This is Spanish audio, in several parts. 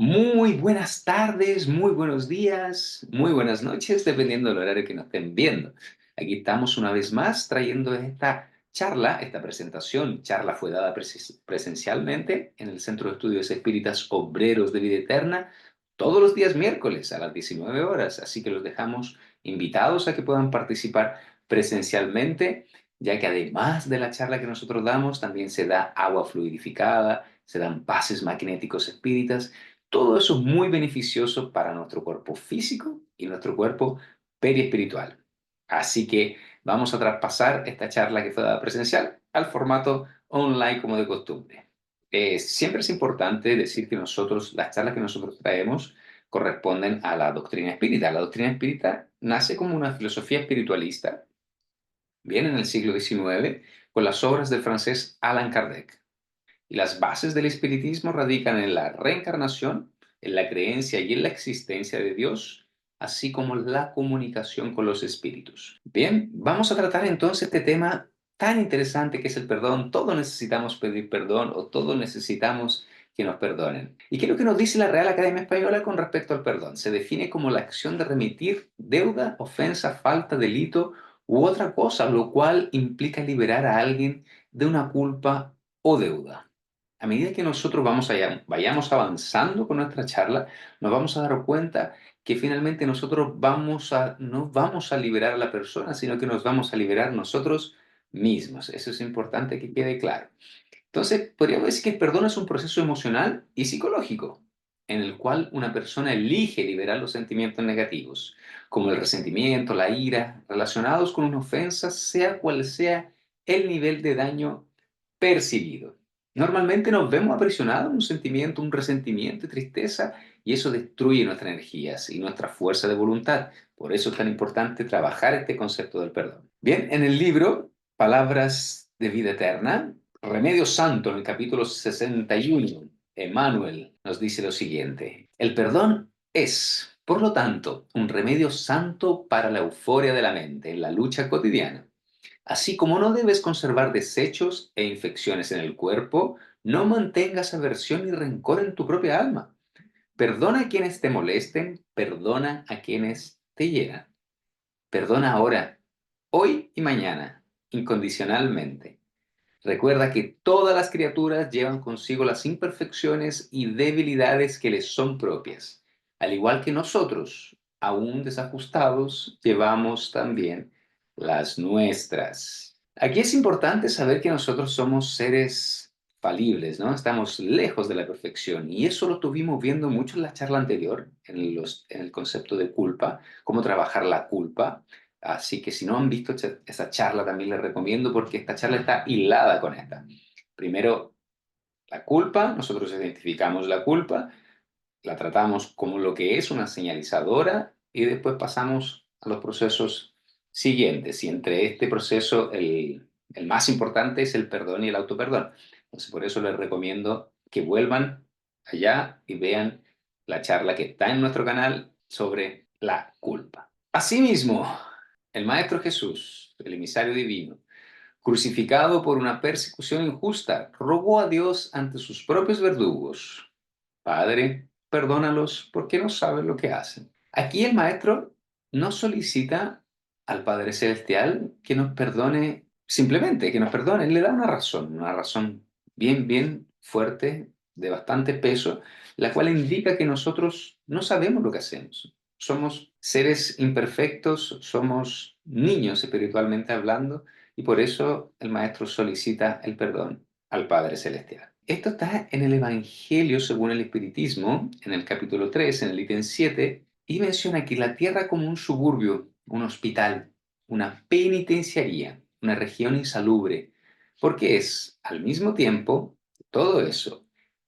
Muy buenas tardes, muy buenos días, muy buenas noches, dependiendo del horario que nos estén viendo. Aquí estamos una vez más trayendo esta charla, esta presentación. Charla fue dada presencialmente en el Centro de Estudios Espíritas Obreros de Vida Eterna todos los días miércoles a las 19 horas. Así que los dejamos invitados a que puedan participar presencialmente, ya que además de la charla que nosotros damos, también se da agua fluidificada, se dan pases magnéticos espíritas. Todo eso es muy beneficioso para nuestro cuerpo físico y nuestro cuerpo periespiritual. Así que vamos a traspasar esta charla que fue dada presencial al formato online como de costumbre. Siempre es importante decir que nosotros, las charlas que nosotros traemos corresponden a la doctrina espírita. La doctrina espírita nace como una filosofía espiritualista, bien en el siglo XIX, con las obras del francés Allan Kardec. Y las bases del espiritismo radican en la reencarnación, en la creencia y en la existencia de Dios, así como la comunicación con los espíritus. Bien, vamos a tratar entonces este tema tan interesante que es el perdón. Todos necesitamos pedir perdón o todos necesitamos que nos perdonen. ¿Y qué es lo que nos dice la Real Academia Española con respecto al perdón? Se define como la acción de remitir deuda, ofensa, falta, delito u otra cosa, lo cual implica liberar a alguien de una culpa o deuda. A medida que nosotros vayamos avanzando con nuestra charla, nos vamos a dar cuenta que finalmente nosotros no vamos a liberar a la persona, sino que nos vamos a liberar nosotros mismos. Eso es importante que quede claro. Entonces, podríamos decir que el perdón es un proceso emocional y psicológico en el cual una persona elige liberar los sentimientos negativos, como el resentimiento, la ira, relacionados con una ofensa, sea cual sea el nivel de daño percibido. Normalmente nos vemos aprisionados en un sentimiento, un resentimiento y tristeza, y eso destruye nuestras energías y nuestra fuerza de voluntad. Por eso es tan importante trabajar este concepto del perdón. Bien, en el libro Palabras de Vida Eterna, Remedio Santo, en el capítulo 61, Emmanuel nos dice lo siguiente: el perdón es, por lo tanto, un remedio santo para la euforia de la mente en la lucha cotidiana. Así como no debes conservar desechos e infecciones en el cuerpo, no mantengas aversión ni rencor en tu propia alma. Perdona a quienes te molesten, perdona a quienes te hieran. Perdona ahora, hoy y mañana, incondicionalmente. Recuerda que todas las criaturas llevan consigo las imperfecciones y debilidades que les son propias. Al igual que nosotros, aún desajustados, llevamos también las nuestras. Aquí es importante saber que nosotros somos seres falibles, ¿no? Estamos lejos de la perfección y eso lo tuvimos viendo mucho en la charla anterior, en el concepto de culpa, cómo trabajar la culpa. Así que si no han visto esa charla, también les recomiendo porque esta charla está hilada con esta. Primero, la culpa, nosotros identificamos la culpa, la tratamos como lo que es una señalizadora y después pasamos a los procesos siguientes. Y entre este proceso, el más importante es el perdón y el autoperdón. Entonces, por eso les recomiendo que vuelvan allá y vean la charla que está en nuestro canal sobre la culpa. Asimismo, el Maestro Jesús, el emisario divino, crucificado por una persecución injusta, rogó a Dios ante sus propios verdugos: Padre, perdónalos porque no saben lo que hacen. Aquí el Maestro no solicita al Padre Celestial que nos perdone simplemente, que nos perdone. Él le da una razón bien fuerte, de bastante peso, la cual indica que nosotros no sabemos lo que hacemos. Somos seres imperfectos, somos niños espiritualmente hablando, y por eso el Maestro solicita el perdón al Padre Celestial. Esto está en el Evangelio según el Espiritismo, en el capítulo 3, en el ítem 7, y menciona que la tierra como un suburbio, un hospital, una penitenciaría, una región insalubre, porque es al mismo tiempo todo eso,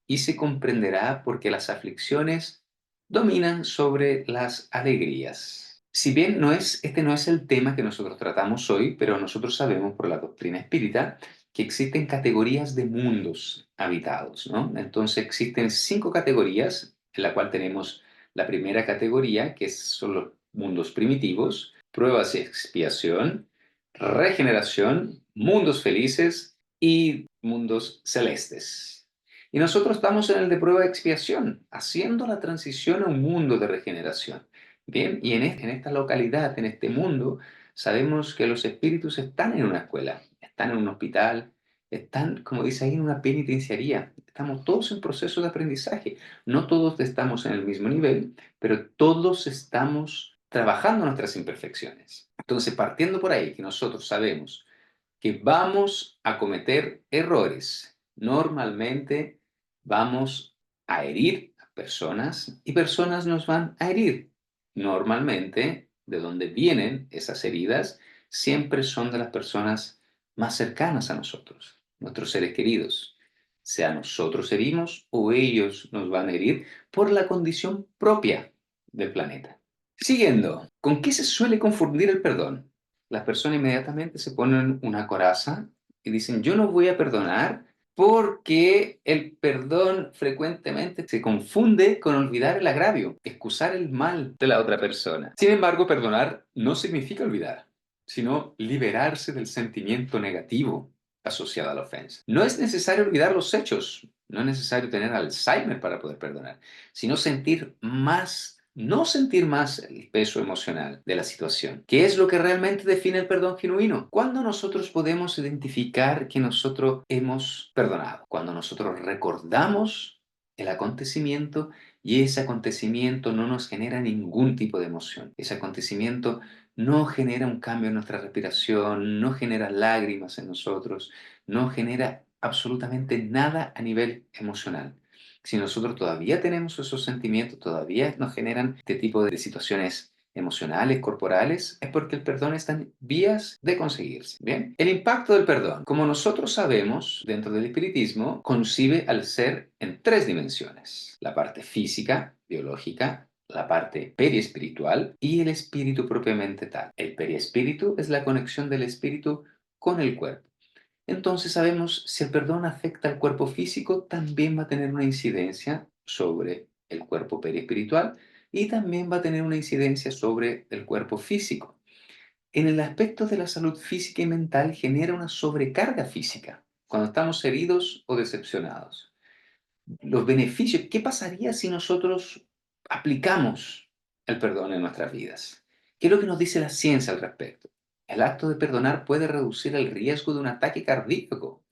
y se comprenderá porque las aflicciones dominan sobre las alegrías. Si bien este no es el tema que nosotros tratamos hoy, pero nosotros sabemos por la doctrina espírita que existen categorías de mundos habitados, ¿no? Entonces existen 5 categorías, en la cual tenemos la primera categoría, que son los mundos primitivos, pruebas y expiación, regeneración, mundos felices y mundos celestes. Y nosotros estamos en el de prueba de expiación, haciendo la transición a un mundo de regeneración. Bien, y en esta localidad, en este mundo, sabemos que los espíritus están en una escuela, están en un hospital, están, como dice ahí, en una penitenciaría. Estamos todos en proceso de aprendizaje. No todos estamos en el mismo nivel, pero todos estamos trabajando nuestras imperfecciones. Entonces, partiendo por ahí, que nosotros sabemos que vamos a cometer errores. Normalmente vamos a herir a personas y personas nos van a herir. Normalmente, de donde vienen esas heridas, siempre son de las personas más cercanas a nosotros, nuestros seres queridos. Sea nosotros herimos o ellos nos van a herir por la condición propia del planeta. Siguiendo, ¿con qué se suele confundir el perdón? Las personas inmediatamente se ponen una coraza y dicen, yo no voy a perdonar porque el perdón frecuentemente se confunde con olvidar el agravio, excusar el mal de la otra persona. Sin embargo, perdonar no significa olvidar, sino liberarse del sentimiento negativo asociado a la ofensa. No es necesario olvidar los hechos, no es necesario tener Alzheimer para poder perdonar, sino no sentir más el peso emocional de la situación. ¿Qué es lo que realmente define el perdón genuino? Cuando nosotros podemos identificar que nosotros hemos perdonado, cuando nosotros recordamos el acontecimiento y ese acontecimiento no nos genera ningún tipo de emoción. Ese acontecimiento no genera un cambio en nuestra respiración, no genera lágrimas en nosotros, no genera absolutamente nada a nivel emocional. Si nosotros todavía tenemos esos sentimientos, todavía nos generan este tipo de situaciones emocionales, corporales, es porque el perdón está en vías de conseguirse. Bien, el impacto del perdón, como nosotros sabemos, dentro del espiritismo, concibe al ser en tres dimensiones: la parte física, biológica, la parte periespiritual y el espíritu propiamente tal. El periespíritu es la conexión del espíritu con el cuerpo. Entonces sabemos, si el perdón afecta al cuerpo físico, también va a tener una incidencia sobre el cuerpo perispiritual y también va a tener una incidencia sobre el cuerpo físico. En el aspecto de la salud física y mental genera una sobrecarga física cuando estamos heridos o decepcionados. Los beneficios, ¿qué pasaría si nosotros aplicamos el perdón en nuestras vidas? ¿Qué es lo que nos dice la ciencia al respecto? El acto de perdonar puede reducir el riesgo de un ataque cardíaco,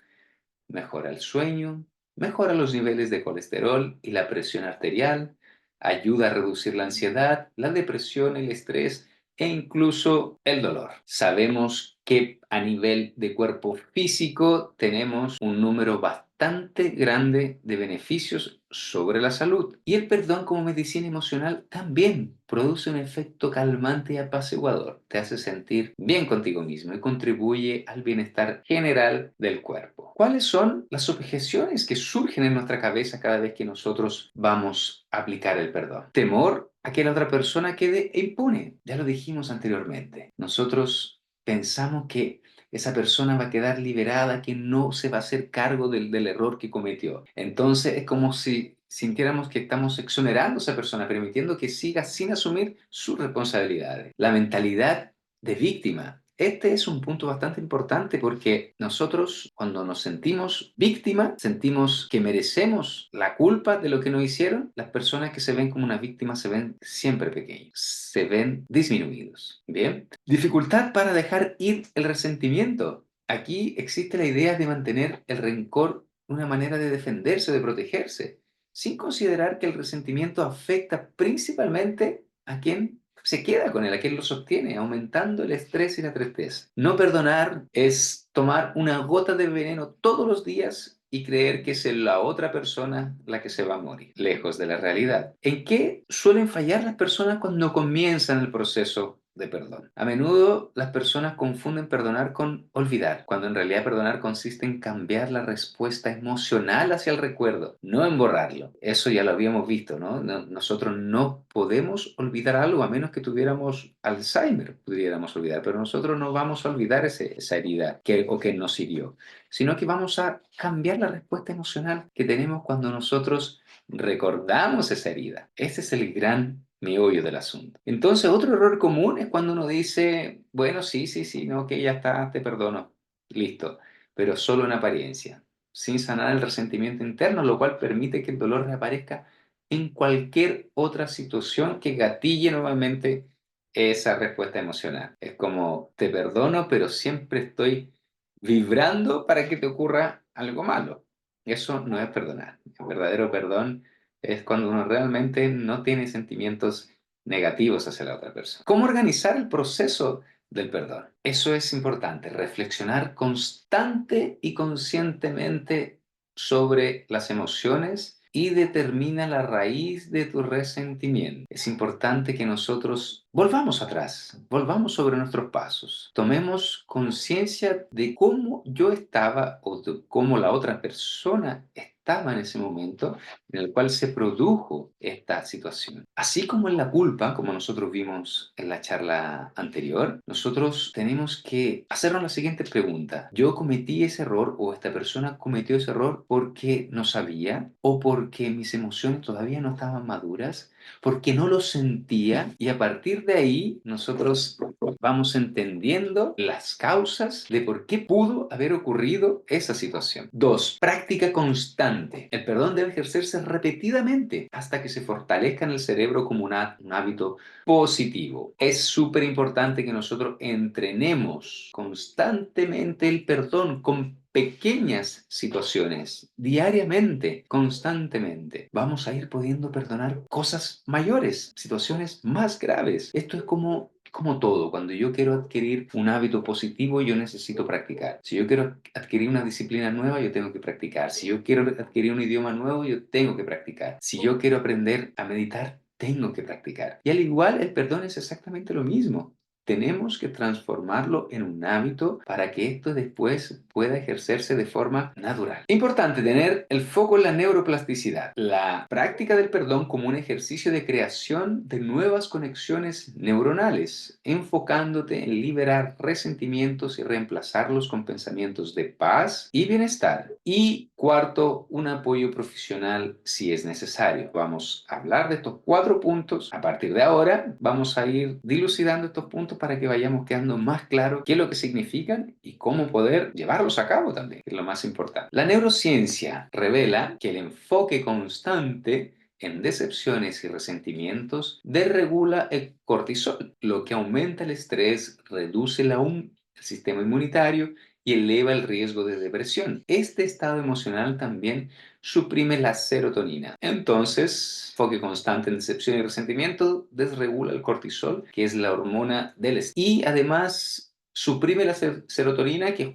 mejora el sueño, mejora los niveles de colesterol y la presión arterial, ayuda a reducir la ansiedad, la depresión, el estrés e incluso el dolor. Sabemos que a nivel de cuerpo físico tenemos un número bastante grande de beneficios sobre la salud. Y el perdón como medicina emocional también produce un efecto calmante y apaciguador. Te hace sentir bien contigo mismo y contribuye al bienestar general del cuerpo. ¿Cuáles son las objeciones que surgen en nuestra cabeza cada vez que nosotros vamos a aplicar el perdón? Temor a que la otra persona quede impune. Ya lo dijimos anteriormente. Nosotros pensamos que esa persona va a quedar liberada, que no se va a hacer cargo del error que cometió. Entonces es como si sintiéramos que estamos exonerando a esa persona, permitiendo que siga sin asumir sus responsabilidades. La mentalidad de víctima. Este es un punto bastante importante porque nosotros, cuando nos sentimos víctima, sentimos que merecemos la culpa de lo que nos hicieron. Las personas que se ven como una víctima se ven siempre pequeños, se ven disminuidos. Bien. Dificultad para dejar ir el resentimiento. Aquí existe la idea de mantener el rencor, una manera de defenderse, de protegerse, sin considerar que el resentimiento afecta principalmente a quien se queda con él, a quien lo sostiene, aumentando el estrés y la tristeza. No perdonar es tomar una gota de veneno todos los días y creer que es la otra persona la que se va a morir, lejos de la realidad. ¿En qué suelen fallar las personas cuando comienzan el proceso de perdón? A menudo las personas confunden perdonar con olvidar, cuando en realidad perdonar consiste en cambiar la respuesta emocional hacia el recuerdo, no en borrarlo. Eso ya lo habíamos visto, ¿no? Nosotros no podemos olvidar algo a menos que tuviéramos Alzheimer, pudiéramos olvidar, pero nosotros no vamos a olvidar esa herida que nos hirió, sino que vamos a cambiar la respuesta emocional que tenemos cuando nosotros recordamos esa herida. Ese es el gran meollo del asunto. Entonces, otro error común es cuando uno dice, bueno, sí, sí, sí, no, que ya está, te perdono, listo, pero solo en apariencia. sin sanar el resentimiento interno, lo cual permite que el dolor reaparezca en cualquier otra situación que gatille nuevamente esa respuesta emocional. Es como, te perdono, pero siempre estoy vibrando para que te ocurra algo malo. Eso no es perdonar. El verdadero perdón es cuando uno realmente no tiene sentimientos negativos hacia la otra persona. ¿Cómo organizar el proceso del perdón? Eso es importante, reflexionar constante y conscientemente sobre las emociones y determina la raíz de tu resentimiento. Es importante que nosotros volvamos atrás, volvamos sobre nuestros pasos, tomemos conciencia de cómo yo estaba o de cómo la otra persona estaba en ese momento en el cual se produjo esta situación. Así como en la culpa, como nosotros vimos en la charla anterior, nosotros tenemos que hacernos la siguiente pregunta. ¿Yo cometí ese error o esta persona cometió ese error porque no sabía o porque mis emociones todavía no estaban maduras? Porque no lo sentía y a partir de ahí nosotros vamos entendiendo las causas de por qué pudo haber ocurrido esa situación. 2. Práctica constante. El perdón debe ejercerse repetidamente hasta que se fortalezca en el cerebro como un hábito positivo. Es súper importante que nosotros entrenemos constantemente el perdón con pequeñas situaciones, diariamente, constantemente. Vamos a ir pudiendo perdonar cosas mayores, situaciones más graves. Esto es como todo, cuando yo quiero adquirir un hábito positivo, yo necesito practicar. Si yo quiero adquirir una disciplina nueva, yo tengo que practicar. Si yo quiero adquirir un idioma nuevo, yo tengo que practicar. Si yo quiero aprender a meditar, tengo que practicar. Y al igual, el perdón es exactamente lo mismo. Tenemos que transformarlo en un hábito para que esto después pueda ejercerse de forma natural. Importante tener el foco en la neuroplasticidad, la práctica del perdón como un ejercicio de creación de nuevas conexiones neuronales, enfocándote en liberar resentimientos y reemplazarlos con pensamientos de paz y bienestar. Y cuarto, un apoyo profesional si es necesario. Vamos a hablar de estos 4 puntos. A partir de ahora vamos a ir dilucidando estos puntos para que vayamos quedando más claro qué es lo que significan y cómo poder llevarlos a cabo también, que es lo más importante. La neurociencia revela que el enfoque constante en decepciones y resentimientos desregula el cortisol, lo que aumenta el estrés, reduce el sistema inmunitario y eleva el riesgo de depresión. Este estado emocional también suprime la serotonina. Entonces, enfoque constante en decepción y resentimiento desregula el cortisol, que es la hormona del estrés. Y además suprime la serotonina, que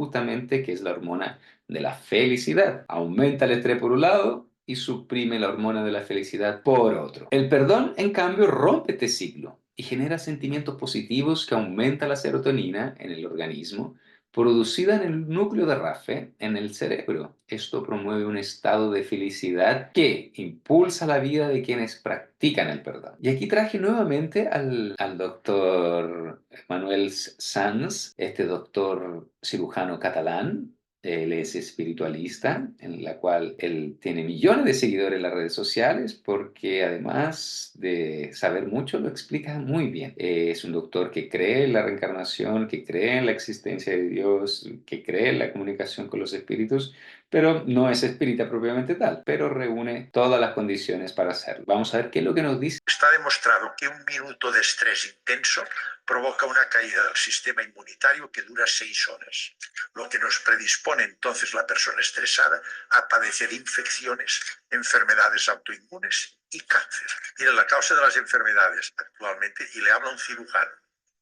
es la hormona de la felicidad. Aumenta el estrés por un lado y suprime la hormona de la felicidad por otro. El perdón, en cambio, rompe este ciclo y genera sentimientos positivos que aumentan la serotonina en el organismo producida en el núcleo de RAFE en el cerebro. Esto promueve un estado de felicidad que impulsa la vida de quienes practican el perdón. Y aquí traje nuevamente al doctor Manuel Sanz, este doctor cirujano catalán. Él es espiritualista, en la cual él tiene millones de seguidores en las redes sociales porque además de saber mucho, lo explica muy bien. Es un doctor que cree en la reencarnación, que cree en la existencia de Dios, que cree en la comunicación con los espíritus, pero no es espírita propiamente tal, pero reúne todas las condiciones para hacerlo. Vamos a ver qué es lo que nos dice. Está demostrado que un minuto de estrés intenso provoca una caída del sistema inmunitario que dura 6 horas, lo que nos predispone entonces la persona estresada a padecer infecciones, enfermedades autoinmunes y cáncer. Mira, la causa de las enfermedades actualmente, y le habla un cirujano,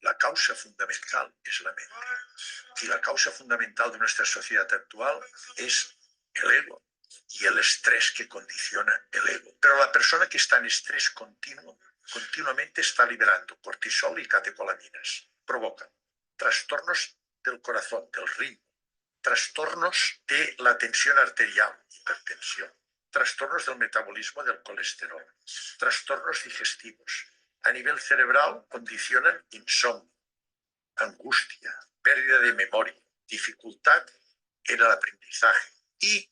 la causa fundamental es la mente. Y la causa fundamental de nuestra sociedad actual es el ego y el estrés que condiciona el ego. Pero la persona que está en estrés continuo, continuamente está liberando cortisol y catecolaminas. Provocan trastornos del corazón, del ritmo, trastornos de la tensión arterial, hipertensión, trastornos del metabolismo del colesterol, trastornos digestivos. A nivel cerebral condicionan insomnio, angustia, pérdida de memoria, dificultad en el aprendizaje y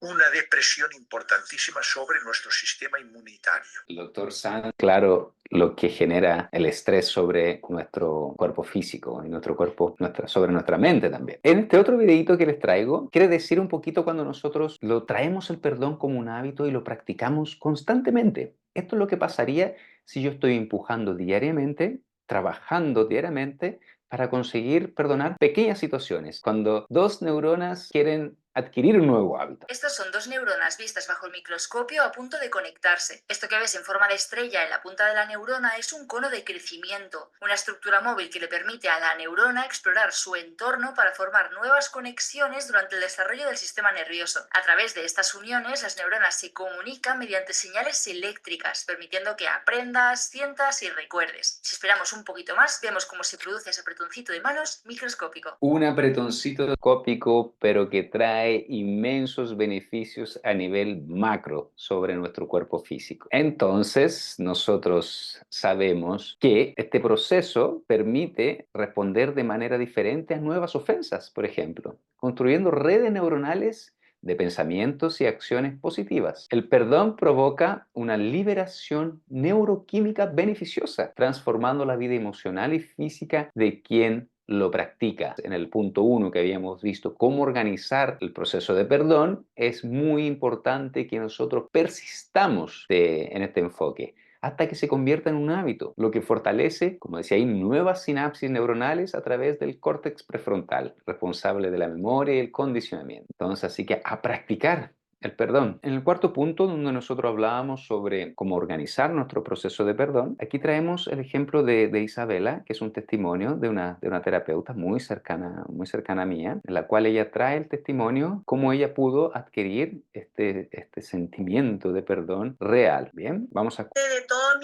una depresión importantísima sobre nuestro sistema inmunitario. El doctor Sanz, claro, lo que genera el estrés sobre nuestro cuerpo físico y nuestro cuerpo, sobre nuestra mente también. En este otro videito que les traigo, quiere decir un poquito cuando nosotros lo traemos el perdón como un hábito y lo practicamos constantemente. Esto es lo que pasaría si yo estoy empujando diariamente, trabajando diariamente para conseguir perdonar pequeñas situaciones. Cuando dos neuronas quieren adquirir un nuevo hábito. Estas son dos neuronas vistas bajo el microscopio a punto de conectarse. Esto que ves en forma de estrella en la punta de la neurona es un cono de crecimiento, una estructura móvil que le permite a la neurona explorar su entorno para formar nuevas conexiones durante el desarrollo del sistema nervioso. A través de estas uniones, las neuronas se comunican mediante señales eléctricas, permitiendo que aprendas, sientas y recuerdes. Si esperamos un poquito más, vemos cómo se produce ese apretoncito de manos microscópico. Un apretoncito microscópico, pero que trae inmensos beneficios a nivel macro sobre nuestro cuerpo físico. Entonces, nosotros sabemos que este proceso permite responder de manera diferente a nuevas ofensas, por ejemplo, construyendo redes neuronales de pensamientos y acciones positivas. El perdón provoca una liberación neuroquímica beneficiosa, transformando la vida emocional y física de quien lo practica. En el punto 1 que habíamos visto cómo organizar el proceso de perdón, es muy importante que nosotros persistamos en este enfoque hasta que se convierta en un hábito, lo que fortalece, como decía ahí, nuevas sinapsis neuronales a través del córtex prefrontal, responsable de la memoria y el condicionamiento. Entonces, así que a practicar el perdón. En el cuarto punto, donde nosotros hablábamos sobre cómo organizar nuestro proceso de perdón, aquí traemos el ejemplo de Isabela, que es un testimonio de una terapeuta muy cercana a mía, en la cual ella trae el testimonio, cómo ella pudo adquirir este sentimiento de perdón real. Bien, vamos a... De todas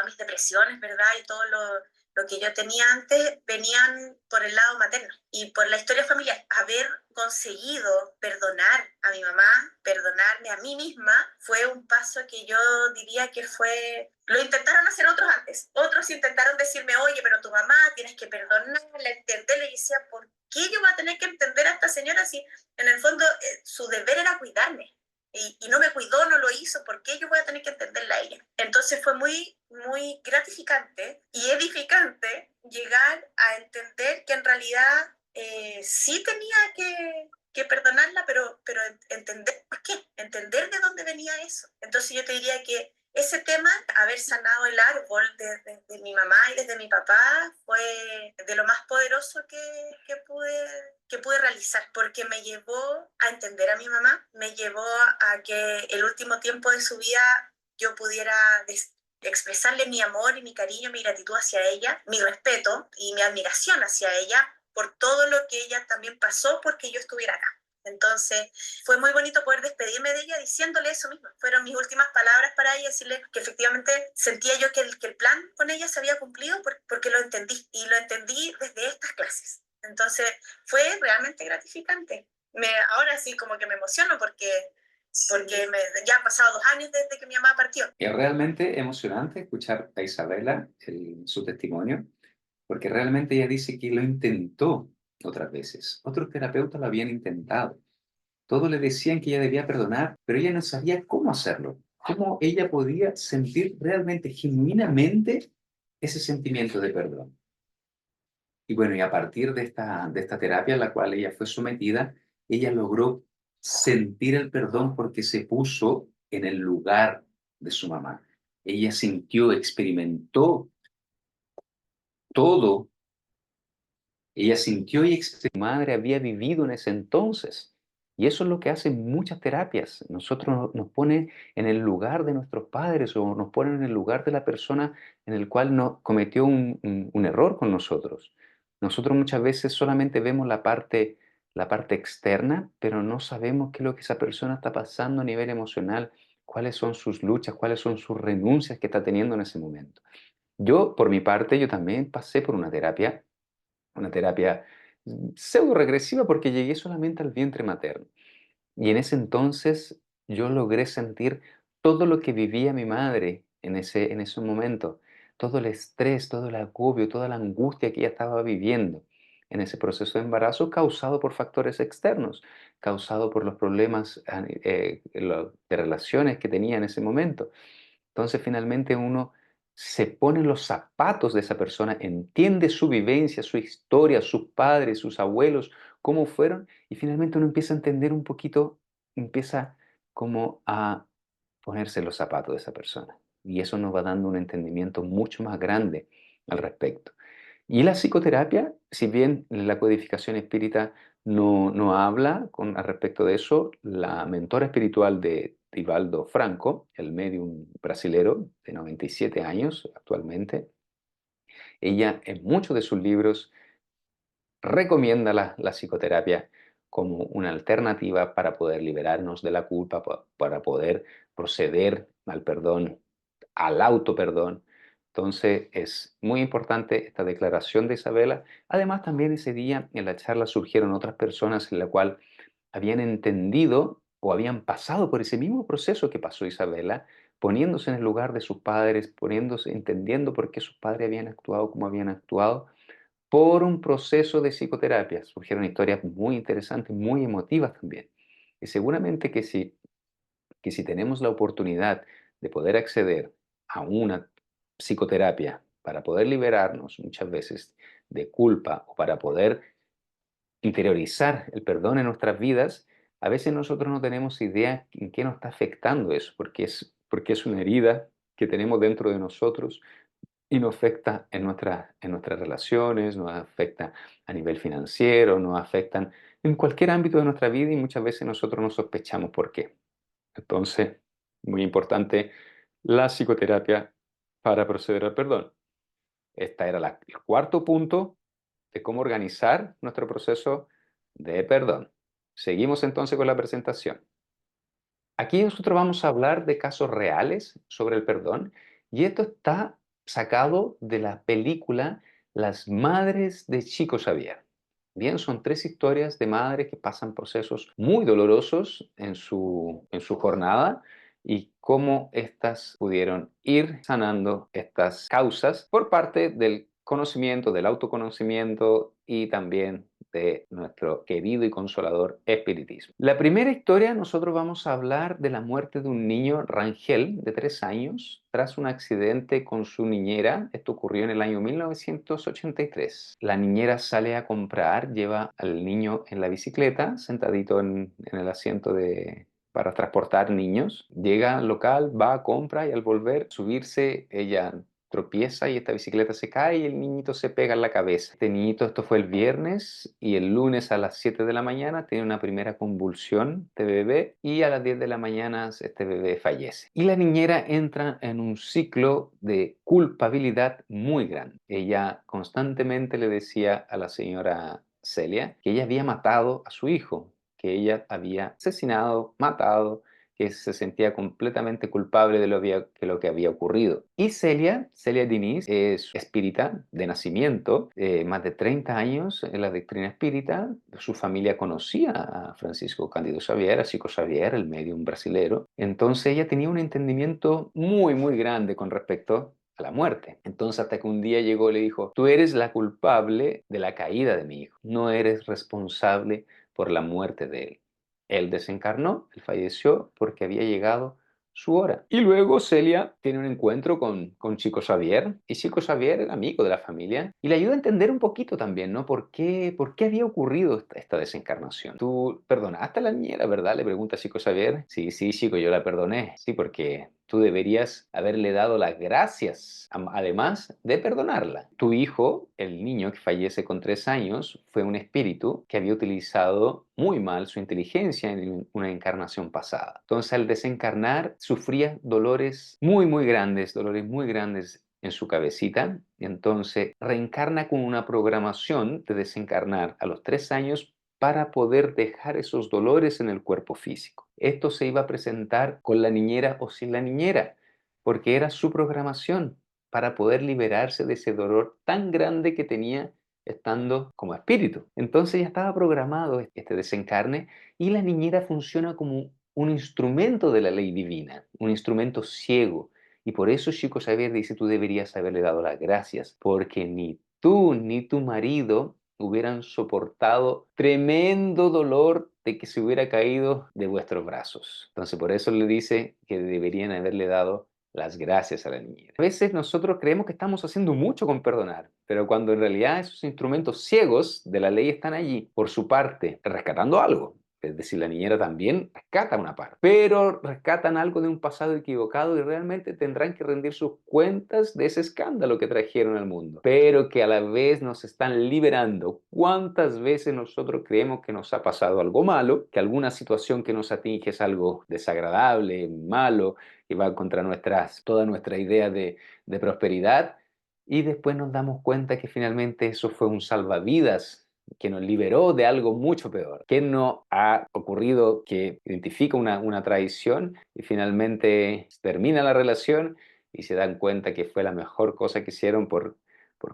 mis depresiones, ¿verdad? Y todo lo que yo tenía antes venían por el lado materno y por la historia familiar. Haber conseguido perdonar a mi mamá, perdonarme a mí misma, fue un paso que yo diría que fue... Lo intentaron hacer otros antes. Otros intentaron decirme, oye, pero tu mamá tienes que perdonarla, entenderla. Y decía, ¿por qué yo voy a tener que entender a esta señora si en el fondo su deber era cuidarme? Y no me cuidó, no lo hizo, ¿por qué yo voy a tener que entenderla a ella? Entonces fue muy, muy gratificante y edificante llegar a entender que en realidad sí tenía que perdonarla, pero entender por qué, entender de dónde venía eso. Entonces yo te diría que ese tema, haber sanado el árbol de mi mamá y desde mi papá, fue de lo más poderoso que pude realizar, porque me llevó a entender a mi mamá, me llevó a que el último tiempo de su vida yo pudiera expresarle mi amor y mi cariño, mi gratitud hacia ella, mi respeto y mi admiración hacia ella por todo lo que ella también pasó porque yo estuviera acá. Entonces fue muy bonito poder despedirme de ella diciéndole eso mismo. Fueron mis últimas palabras para ella, decirle que efectivamente sentía yo que el plan con ella se había cumplido porque lo entendí, y lo entendí desde estas clases. Entonces fue realmente gratificante. Ahora sí como que me emociono porque ya han pasado 2 años desde que mi mamá partió. Es realmente emocionante escuchar a Isabela, su testimonio, porque realmente ella dice que lo intentó otras veces. Otros terapeutas lo habían intentado. Todos le decían que ella debía perdonar, pero ella no sabía cómo hacerlo. Cómo ella podía sentir realmente, genuinamente, ese sentimiento de perdón. Y bueno, y a partir de esta terapia a la cual ella fue sometida, ella logró sentir el perdón porque se puso en el lugar de su mamá. Ella sintió, experimentó todo. Ella sintió y experimentó su madre había vivido en ese entonces. Y eso es lo que hacen muchas terapias. Nosotros nos ponen en el lugar de nuestros padres o nos ponen en el lugar de la persona en el cual no, cometió un error con nosotros. Nosotros muchas veces solamente vemos la parte externa, pero no sabemos qué es lo que esa persona está pasando a nivel emocional, cuáles son sus luchas, cuáles son sus renuncias que está teniendo en ese momento. Yo, por mi parte, yo también pasé por una terapia pseudo regresiva porque llegué solamente al vientre materno. Y en ese entonces yo logré sentir todo lo que vivía mi madre en ese momento, todo el estrés, todo el agobio, toda la angustia que ella estaba viviendo. en ese proceso de embarazo causado por factores externos, causado por los problemas de relaciones que tenía en ese momento. Entonces, finalmente uno se pone en los zapatos de esa persona, entiende su vivencia, su historia, sus padres, sus abuelos, cómo fueron, y finalmente uno empieza a entender un poquito, empieza como a ponerse en los zapatos de esa persona. Y eso nos va dando un entendimiento mucho más grande al respecto. Y la psicoterapia, si bien la codificación espírita no habla al respecto de eso, la mentora espiritual de Divaldo Franco, el medium brasilero de 97 años actualmente, ella en muchos de sus libros recomienda la psicoterapia como una alternativa para poder liberarnos de la culpa, para poder proceder al perdón, al autoperdón. Entonces es muy importante esta declaración de Isabela. Además, también ese día en la charla surgieron otras personas en la cual habían entendido o habían pasado por ese mismo proceso que pasó Isabela, poniéndose en el lugar de sus padres, poniéndose, entendiendo por qué sus padres habían actuado como habían actuado, por un proceso de psicoterapia. Surgieron historias muy interesantes, muy emotivas también. Y seguramente que si tenemos la oportunidad de poder acceder a una psicoterapia para poder liberarnos muchas veces de culpa o para poder interiorizar el perdón en nuestras vidas, a veces nosotros no tenemos idea en qué nos está afectando eso, porque es una herida que tenemos dentro de nosotros y nos afecta en nuestras relaciones, nos afecta a nivel financiero, nos afectan en cualquier ámbito de nuestra vida y muchas veces nosotros no sospechamos por qué. Entonces, muy importante la psicoterapia para proceder al perdón. Este era el cuarto punto de cómo organizar nuestro proceso de perdón. Seguimos entonces con la presentación. Aquí nosotros vamos a hablar de casos reales sobre el perdón y esto está sacado de la película Las Madres de Chico Xavier. Bien, son tres historias de madres que pasan procesos muy dolorosos en su jornada y cómo éstas pudieron ir sanando estas causas por parte del conocimiento, del autoconocimiento y también de nuestro querido y consolador espiritismo. La primera historia, nosotros vamos a hablar de la muerte de un niño Rangel de 3 años tras un accidente con su niñera. Esto ocurrió en el año 1983. La niñera sale a comprar, lleva al niño en la bicicleta, sentadito en el asiento para transportar niños. Llega al local, va, compra y al volver, subirse, ella tropieza y esta bicicleta se cae y el niñito se pega en la cabeza. Este niñito, esto fue el viernes y el lunes a las 7 de la mañana tiene una primera convulsión de bebé y a las 10 de la mañana este bebé fallece. Y la niñera entra en un ciclo de culpabilidad muy grande. Ella constantemente le decía a la señora Celia que ella había matado a su hijo, que ella había asesinado, matado, que se sentía completamente culpable de lo que había ocurrido. Y Celia Diniz, es espírita de nacimiento, más de 30 años en la doctrina espírita. Su familia conocía a Francisco Cándido Xavier, a Chico Xavier, el medium brasilero. Entonces ella tenía un entendimiento muy, muy grande con respecto a la muerte. Entonces hasta que un día llegó y le dijo, tú eres la culpable de la caída de mi hijo, no eres responsable por la muerte de él. Él desencarnó, él falleció porque había llegado su hora. Y luego Celia tiene un encuentro con Chico Xavier, y Chico Xavier era amigo de la familia, y le ayuda a entender un poquito también, ¿no? Por qué había ocurrido esta desencarnación? Tú perdonaste a la niñera, ¿verdad? Le pregunta Chico Xavier. Sí, sí, Chico, yo la perdoné. Sí, porque tú deberías haberle dado las gracias, además de perdonarla. Tu hijo, el niño que fallece con 3 años, fue un espíritu que había utilizado muy mal su inteligencia en una encarnación pasada. Entonces, al desencarnar, sufría dolores muy grandes en su cabecita. Y entonces, reencarna con una programación de desencarnar a los 3 años para poder dejar esos dolores en el cuerpo físico. Esto se iba a presentar con la niñera o sin la niñera, porque era su programación para poder liberarse de ese dolor tan grande que tenía estando como espíritu. Entonces ya estaba programado este desencarne y la niñera funciona como un instrumento de la ley divina, un instrumento ciego. Y por eso Chico Xavier dice, tú deberías haberle dado las gracias, porque ni tú ni tu marido hubieran soportado tremendo dolor de que se hubiera caído de vuestros brazos. Entonces, por eso le dice que deberían haberle dado las gracias a la niñera. A veces nosotros creemos que estamos haciendo mucho con perdonar, pero cuando en realidad esos instrumentos ciegos de la ley están allí, por su parte, rescatando algo. Es decir, la niñera también rescata una parte, pero rescatan algo de un pasado equivocado y realmente tendrán que rendir sus cuentas de ese escándalo que trajeron al mundo, pero que a la vez nos están liberando. ¿Cuántas veces nosotros creemos que nos ha pasado algo malo, que alguna situación que nos atinge es algo desagradable, malo, que va contra toda nuestra idea de prosperidad, y después nos damos cuenta que finalmente eso fue un salvavidas que nos liberó de algo mucho peor? ¿Qué no ha ocurrido que identifica una traición y finalmente termina la relación y se dan cuenta que fue la mejor cosa que hicieron por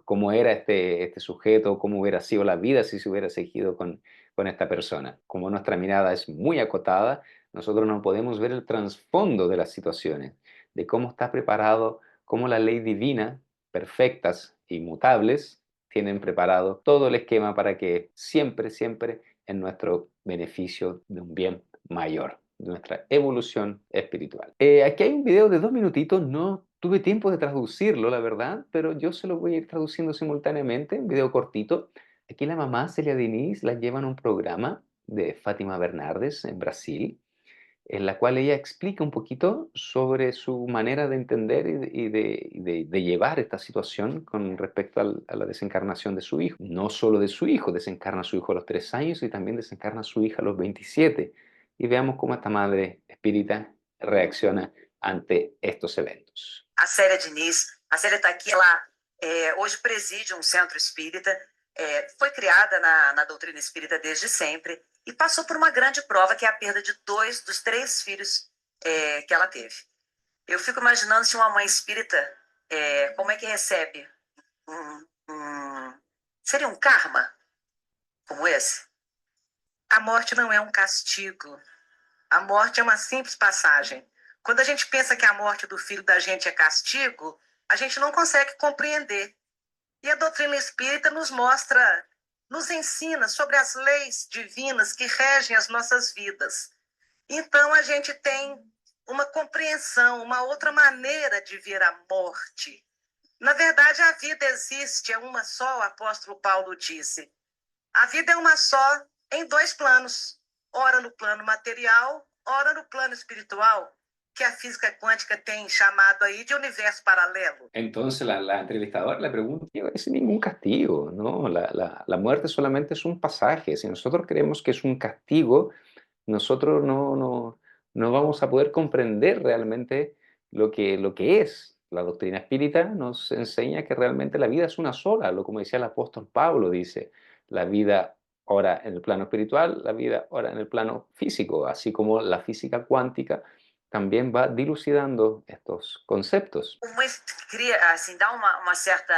cómo era este sujeto, cómo hubiera sido la vida si se hubiera seguido con esta persona? Como nuestra mirada es muy acotada, nosotros no podemos ver el trasfondo de las situaciones, de cómo está preparado, cómo la ley divina, perfectas, inmutables, tienen preparado todo el esquema para que siempre, siempre en nuestro beneficio de un bien mayor, de nuestra evolución espiritual. Aquí hay un video de 2 minutitos, no tuve tiempo de traducirlo, la verdad, pero yo se lo voy a ir traduciendo simultáneamente, un video cortito. Aquí la mamá Celia Diniz la llevan a un programa de Fátima Bernardes en Brasil, en la cual ella explica un poquito sobre su manera de entender y de llevar esta situación con respecto a la desencarnación de su hijo. No solo de su hijo, desencarna a su hijo a los 3 años y también desencarna a su hija a los 27. Y veamos cómo esta madre espírita reacciona ante estos eventos. A Célia Diniz, a Célia está aqui, ela hoje preside um centro espírita, foi criada na doutrina espírita desde sempre e passou por uma grande prova, que é a perda de 2 dos 3 filhos que ela teve. Eu fico imaginando se uma mãe espírita, como é que recebe? Seria um karma como esse? A morte não é um castigo. A morte é uma simples passagem. Quando a gente pensa que a morte do filho da gente é castigo, a gente não consegue compreender. E a doutrina espírita nos mostra, nos ensina sobre as leis divinas que regem as nossas vidas. Então a gente tem uma compreensão, uma outra maneira de ver a morte. Na verdade, a vida existe, é uma só, o apóstolo Paulo disse. A vida é uma só em 2 planos, ora no plano material, ora no plano espiritual, que a física cuántica tem chamado aí de universo paralelo. Entonces la entrevistadora le pregunta, "No es ningún castigo, ¿no? La muerte solamente es un pasaje. Si nosotros creemos que es un castigo, nosotros no vamos a poder comprender realmente lo que es. La doctrina espírita nos enseña que realmente la vida es una sola, como decía el apóstol Pablo, dice, la vida ora en el plano espiritual, la vida ora en el plano físico, así como la física cuántica también va dilucidando estos conceptos. Mas cria, assim, dá uma certa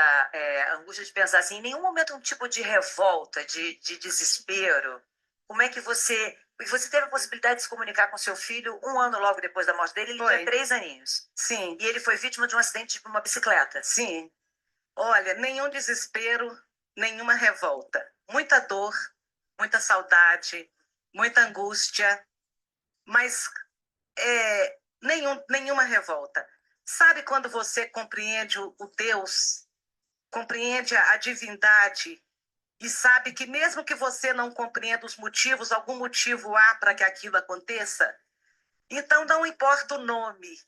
angústia de pensar assim, em nenhum momento um tipo de revolta, de desespero. Como é que você teve a possibilidade de se comunicar com seu filho 1 ano logo depois da morte dele? Ele tinha 3 aninhos. Sim, E ele foi vítima de um acidente de uma bicicleta. sim. Olha, nenhum desespero, nenhuma revolta. Muita dor, muita saudade, muita angústia, mas nenhuma revolta. Sabe quando você compreende o Deus, compreende a divindade e sabe que mesmo que você não compreenda os motivos, algum motivo há para que aquilo aconteça? Então não importa o nome,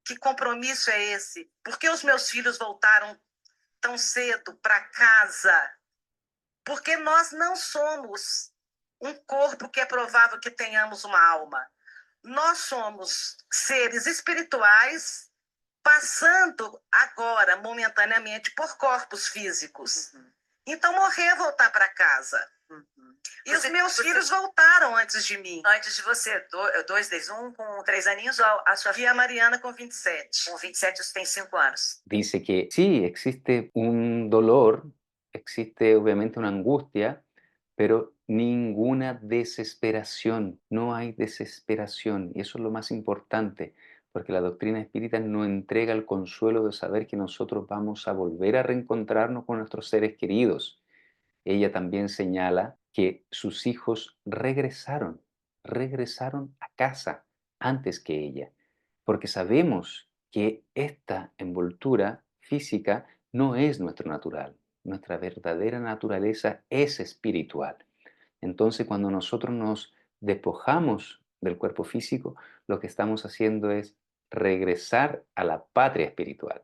que compromisso é esse? Porque os meus filhos voltaram tão cedo para casa? Porque nós não somos um corpo que é provável que tenhamos uma alma. Nós somos seres espirituais passando agora, momentaneamente, por corpos físicos. Então, morrer é voltar para casa. E os meus filhos voltaram antes de mim. Antes de você, 2 deles, um com 3 aninhos, a sua E filha a Mariana com 27. com 27, você tem 5 anos. Dice que sí, existe un dolor, existe obviamente una angustia, pero ninguna desesperación, no hay desesperación. Y eso es lo más importante, porque la doctrina espírita nos entrega el consuelo de saber que nosotros vamos a volver a reencontrarnos con nuestros seres queridos. ella también señala que sus hijos regresaron a casa antes que ella, porque sabemos que esta envoltura física no es nuestro natural. Nuestra verdadera naturaleza es espiritual. Entonces, cuando nosotros nos despojamos del cuerpo físico, lo que estamos haciendo es regresar a la patria espiritual.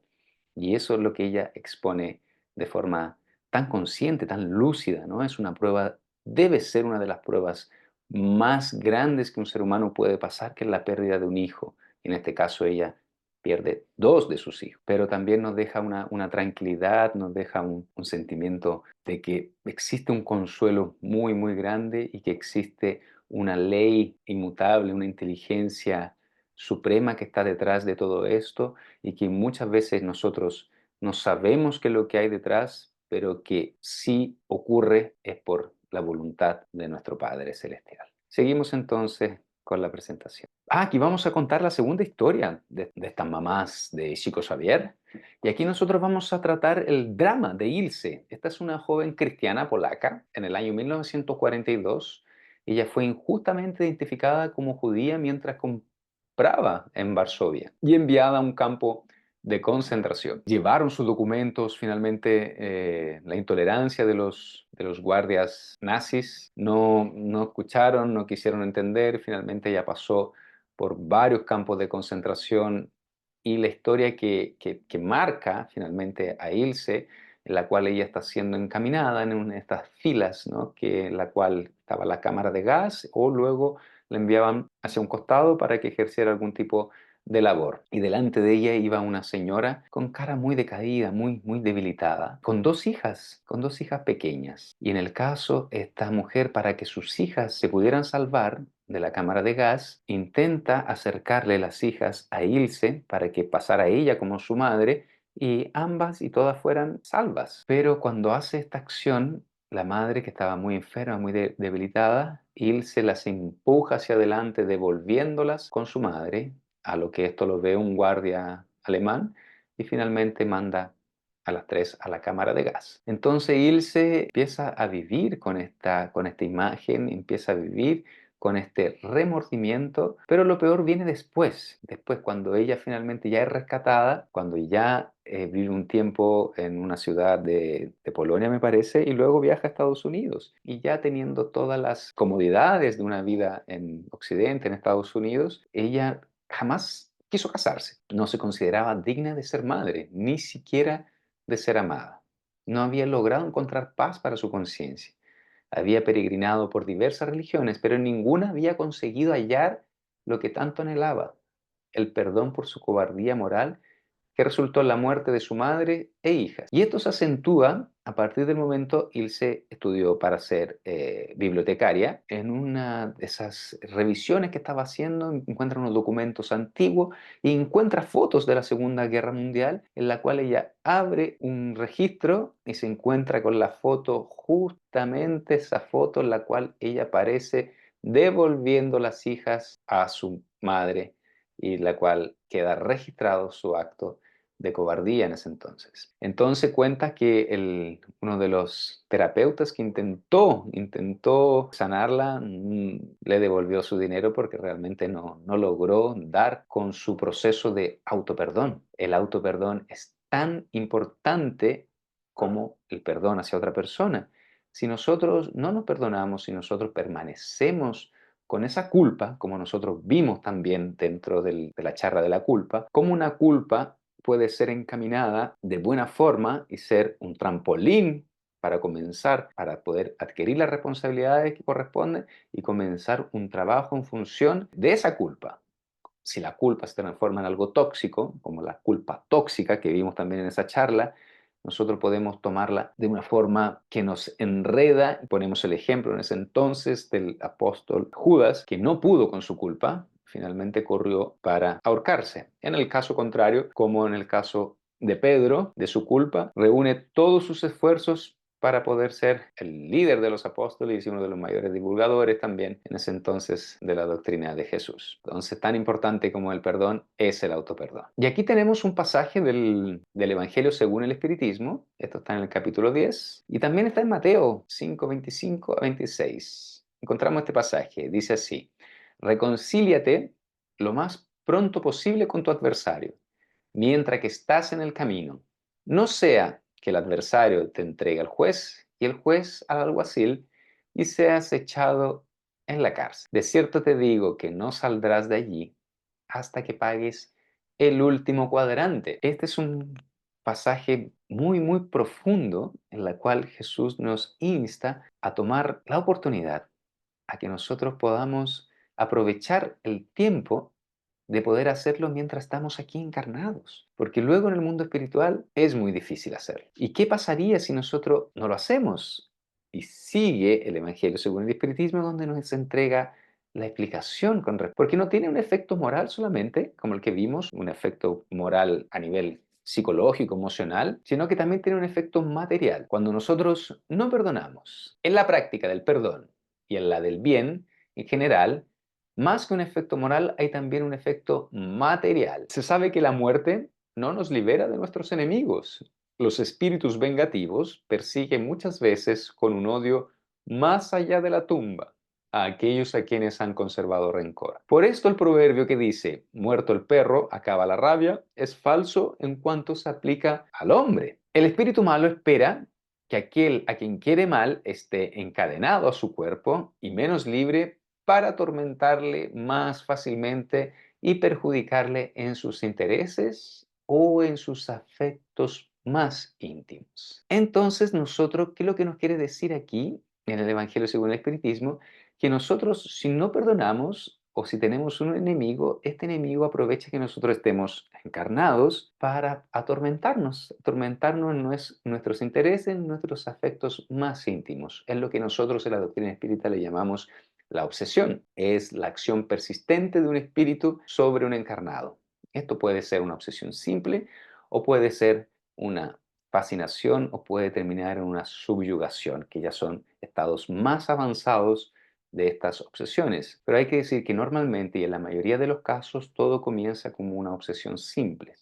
Y eso es lo que ella expone de forma tan consciente, tan lúcida, ¿no? Es una prueba, debe ser una de las pruebas más grandes que un ser humano puede pasar, que es la pérdida de un hijo. En este caso, ella pierde dos de sus hijos, pero también nos deja una tranquilidad, nos deja un sentimiento de que existe un consuelo muy, muy grande y que existe una ley inmutable, una inteligencia suprema que está detrás de todo esto y que muchas veces nosotros no sabemos qué es lo que hay detrás, pero que sí ocurre es por la voluntad de nuestro Padre Celestial. Seguimos entonces con la presentación. Aquí vamos a contar la segunda historia de estas mamás de Chico Xavier. Y aquí nosotros vamos a tratar el drama de Ilse. Esta es una joven cristiana polaca en el año 1942. Ella fue injustamente identificada como judía mientras compraba en Varsovia y enviada a un campo de concentración. Llevaron sus documentos, finalmente la intolerancia de los guardias nazis no escucharon, no quisieron entender, finalmente ella pasó por varios campos de concentración y la historia que marca finalmente a Ilse, en la cual ella está siendo encaminada en una de estas filas, ¿no? En la cual estaba la cámara de gas o luego la enviaban hacia un costado para que ejerciera algún tipo de labor. Y delante de ella iba una señora con cara muy decaída, muy debilitada, con dos hijas pequeñas. Y en el caso, esta mujer, para que sus hijas se pudieran salvar de la cámara de gas, intenta acercarle las hijas a Ilse para que pasara ella como su madre y ambas y todas fueran salvas. Pero cuando hace esta acción, la madre, que estaba muy enferma, muy debilitada, Ilse las empuja hacia adelante, devolviéndolas con su madre, a lo que esto lo ve un guardia alemán y finalmente manda a las tres a la cámara de gas. Entonces Ilse empieza a vivir con esta imagen, empieza a vivir con este remordimiento, pero lo peor viene después cuando ella finalmente ya es rescatada, cuando ya vive un tiempo en una ciudad de Polonia, me parece, y luego viaja a Estados Unidos. Y ya teniendo todas las comodidades de una vida en Occidente, en Estados Unidos, ella jamás quiso casarse. No se consideraba digna de ser madre, ni siquiera de ser amada. No había logrado encontrar paz para su conciencia. Había peregrinado por diversas religiones, pero en ninguna había conseguido hallar lo que tanto anhelaba, el perdón por su cobardía moral que resultó en la muerte de su madre e hijas. Y esto se acentúa a partir del momento Ilse estudió para ser bibliotecaria. En una de esas revisiones que estaba haciendo, encuentra unos documentos antiguos y encuentra fotos de la Segunda Guerra Mundial, en la cual ella abre un registro y se encuentra con la foto, justamente esa foto en la cual ella aparece devolviendo las hijas a su madre y la cual queda registrado su acto de cobardía en ese entonces. Entonces cuenta que uno de los terapeutas que intentó sanarla, le devolvió su dinero porque realmente no logró dar con su proceso de autoperdón. El autoperdón es tan importante como el perdón hacia otra persona. Si nosotros no nos perdonamos, si nosotros permanecemos con esa culpa, como nosotros vimos también dentro de la charla de la culpa, como una culpa puede ser encaminada de buena forma y ser un trampolín para comenzar, para poder adquirir las responsabilidades que corresponden y comenzar un trabajo en función de esa culpa. Si la culpa se transforma en algo tóxico, como la culpa tóxica que vimos también en esa charla, nosotros podemos tomarla de una forma que nos enreda. Ponemos el ejemplo en ese entonces del apóstol Judas, que no pudo con su culpa, finalmente corrió para ahorcarse. En el caso contrario, como en el caso de Pedro, de su culpa, reúne todos sus esfuerzos para poder ser el líder de los apóstoles y uno de los mayores divulgadores también en ese entonces de la doctrina de Jesús. Entonces, tan importante como el perdón es el autoperdón. Y aquí tenemos un pasaje del Evangelio según el Espiritismo. Esto está en el capítulo 10 y también está en Mateo 5, 25 a 26. Encontramos este pasaje. Dice así: reconcíliate lo más pronto posible con tu adversario, mientras que estás en el camino. No sea que el adversario te entregue al juez y el juez al alguacil y seas echado en la cárcel. De cierto te digo que no saldrás de allí hasta que pagues el último cuadrante. Este es un pasaje muy, muy profundo en la cual Jesús nos insta a tomar la oportunidad, a que nosotros podamos aprovechar el tiempo de poder hacerlo mientras estamos aquí encarnados, porque luego en el mundo espiritual es muy difícil hacerlo. ¿Y qué pasaría si nosotros no lo hacemos? Y sigue el Evangelio según el Espiritismo, donde nos entrega la explicación porque no tiene un efecto moral solamente, como el que vimos, un efecto moral a nivel psicológico, emocional, sino que también tiene un efecto material. Cuando nosotros no perdonamos, en la práctica del perdón y en la del bien en general, más que un efecto moral, hay también un efecto material. Se sabe que la muerte no nos libera de nuestros enemigos. Los espíritus vengativos persiguen muchas veces con un odio más allá de la tumba a aquellos a quienes han conservado rencor. Por esto el proverbio que dice, muerto el perro, acaba la rabia, es falso en cuanto se aplica al hombre. El espíritu malo espera que aquel a quien quiere mal esté encadenado a su cuerpo y menos libre para atormentarle más fácilmente y perjudicarle en sus intereses o en sus afectos más íntimos. Entonces, nosotros, ¿qué es lo que nos quiere decir aquí en el Evangelio según el Espiritismo? Que nosotros, si no perdonamos o si tenemos un enemigo, este enemigo aprovecha que nosotros estemos encarnados para atormentarnos en nuestros intereses, en nuestros afectos más íntimos. Es lo que nosotros en la doctrina espírita le llamamos la obsesión. Es la acción persistente de un espíritu sobre un encarnado. Esto puede ser una obsesión simple o puede ser una fascinación o puede terminar en una subyugación, que ya son estados más avanzados de estas obsesiones. Pero hay que decir que normalmente y en la mayoría de los casos todo comienza como una obsesión simple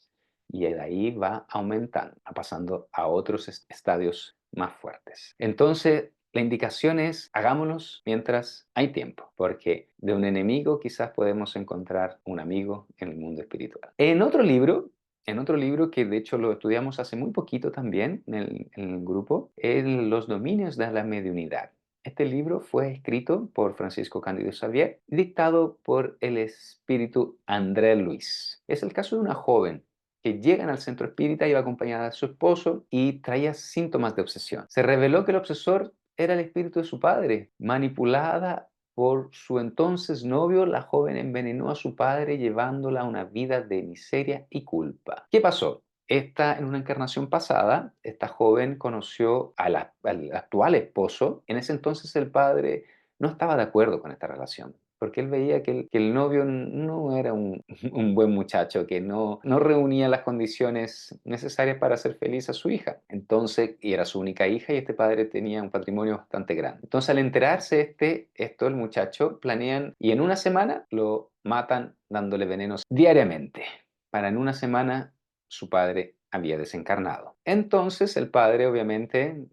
y de ahí va aumentando, va pasando a otros estadios más fuertes. Entonces, la indicación es hagámoslos mientras hay tiempo, porque de un enemigo quizás podemos encontrar un amigo en el mundo espiritual. En otro libro que de hecho lo estudiamos hace muy poquito también en el grupo, es Los dominios de la mediunidad. Este libro fue escrito por Francisco Cándido Xavier y dictado por el espíritu André Luis. Es el caso de una joven que llegan al centro espírita, iba acompañada de su esposo y traía síntomas de obsesión. Se reveló que el obsesor era el espíritu de su padre. Manipulada por su entonces novio, la joven envenenó a su padre llevándola a una vida de miseria y culpa. ¿Qué pasó? En una encarnación pasada, esta joven conoció al actual esposo. En ese entonces el padre no estaba de acuerdo con esta relación, porque él veía que el novio no era un buen muchacho, que no reunía las condiciones necesarias para hacer feliz a su hija. Entonces, y era su única hija y este padre tenía un patrimonio bastante grande. Entonces, al enterarse el muchacho, planean y en una semana lo matan dándole venenos diariamente. Para en una semana su padre había desencarnado. Entonces el padre, obviamente,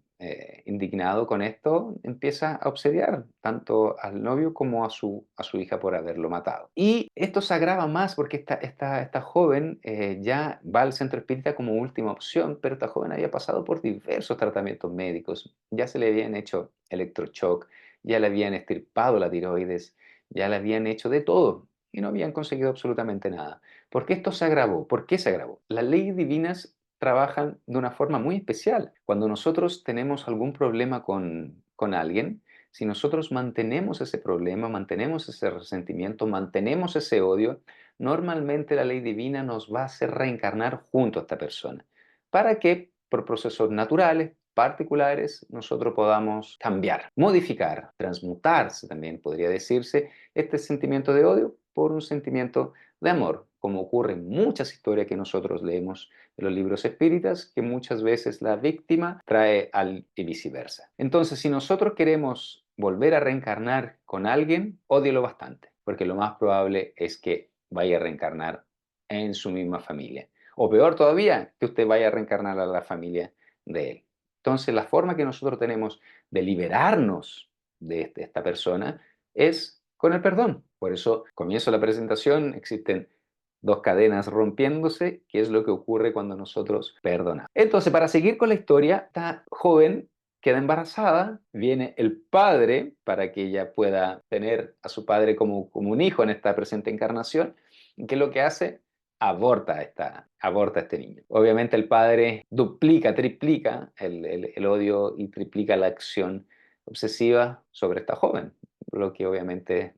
indignado con esto, empieza a obsediar tanto al novio como a su hija por haberlo matado. Y esto se agrava más porque esta joven ya va al centro espírita como última opción, pero esta joven había pasado por diversos tratamientos médicos. Ya se le habían hecho electroshock, ya le habían extirpado la tiroides, ya le habían hecho de todo y no habían conseguido absolutamente nada. ¿Por qué esto se agravó? ¿Por qué se agravó? Las leyes divinas trabajan de una forma muy especial. Cuando nosotros tenemos algún problema con alguien, si nosotros mantenemos ese problema, mantenemos ese resentimiento, mantenemos ese odio, normalmente la ley divina nos va a hacer reencarnar junto a esta persona, para que por procesos naturales, particulares, nosotros podamos cambiar, modificar, transmutarse también podría decirse este sentimiento de odio por un sentimiento de amor, como ocurre en muchas historias que nosotros leemos de los libros espíritas, que muchas veces la víctima trae al y viceversa. Entonces, si nosotros queremos volver a reencarnar con alguien, ódielo bastante, porque lo más probable es que vaya a reencarnar en su misma familia. O peor todavía, que usted vaya a reencarnar a la familia de él. Entonces, la forma que nosotros tenemos de liberarnos de esta persona es con el perdón. Por eso, comienzo la presentación, existen dos cadenas rompiéndose, que es lo que ocurre cuando nosotros perdonamos. Entonces, para seguir con la historia, esta joven queda embarazada, viene el padre para que ella pueda tener a su padre como un hijo en esta presente encarnación, que lo que hace, aborta a este niño. Obviamente el padre duplica, triplica el odio y triplica la acción obsesiva sobre esta joven, lo que obviamente